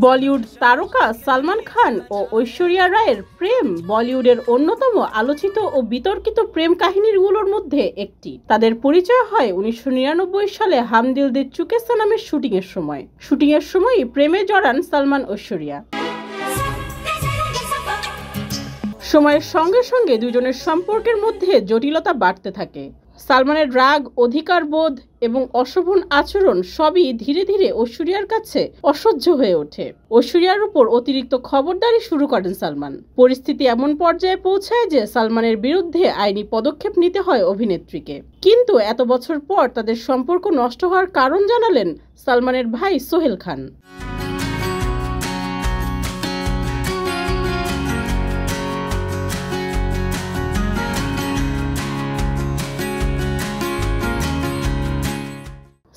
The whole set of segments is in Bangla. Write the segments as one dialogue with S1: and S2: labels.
S1: বলিউড তারকা সালমান খান ও ঐশ্বরিয়া রায়ের প্রেম বলিউডের অন্যতম আলোচিত ও বিতর্কিত প্রেম কাহিনীগুলোর মধ্যে একটি। তাদের পরিচয় হয় 1999 সালে হাম দিল দে চুকে সনমের শুটিংয়ের সময়ই প্রেমে জড়ান সালমান ঐশ্বরিয়া। সময়ের সঙ্গে সঙ্গে দুজনের সম্পর্কের মধ্যে জটিলতা বাড়তে থাকে। সালমানের রাগ, অধিকারবোধ এবং অশোভন আচরণ সবই ধীরে ধীরে ঐশ্বরিয়ার কাছে অসহ্য হয়ে ওঠে। ঐশ্বরিয়ার উপর অতিরিক্ত খবরদারি শুরু করেন সালমান। পরিস্থিতি এমন পর্যায়ে পৌঁছায় যে সালমানের বিরুদ্ধে আইনি পদক্ষেপ নিতে হয় অভিনেত্রীকে। কিন্তু এত বছর পর তাদের সম্পর্ক নষ্ট হওয়ার কারণ জানালেন সালমানের ভাই সোহেল খান।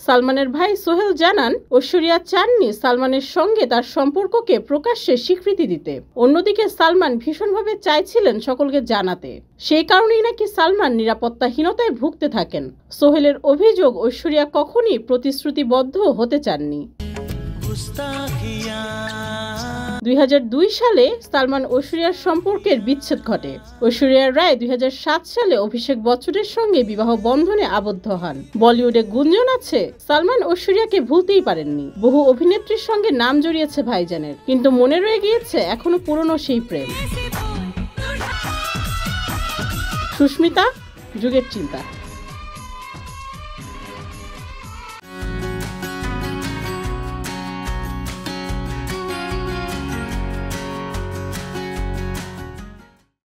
S1: সালমানের ভাই সোহেল জানান, ঐশ্বরিয়া চাননি সালমানের সঙ্গে তার সম্পর্ককে প্রকাশ্যে স্বীকৃতি দিতে। অন্যদিকে সালমান ভীষণভাবে চাইছিলেন সকলকে জানাতে। সেই কারণেই নাকি সালমান নিরাপত্তাহীনতায় ভুগতে থাকেন। সোহেলের অভিযোগ, ঐশ্বরিয়া কখনই প্রতিশ্রুতিবদ্ধ হতে চাননি। 2002 সালে সালমান ঐশ্বরিয়ার সম্পর্কের বিচ্ছেদ ঘটে। ঐশ্বরিয়া রায় 2007 সালে অভিষেক বচ্চনের সঙ্গে বিবাহ বন্ধনে আবদ্ধ হন। বলিউডে গুঞ্জন আছে সালমান ঐশ্বরিয়াকে ভুলতেই পারেননি। বহু অভিনেত্রীর সঙ্গে নাম জড়িয়েছে ভাইজানের, কিন্তু মনে রয়ে গিয়েছে এখনো পুরনো সেই প্রেম। সুস্মিতা, যুগের চিন্তা।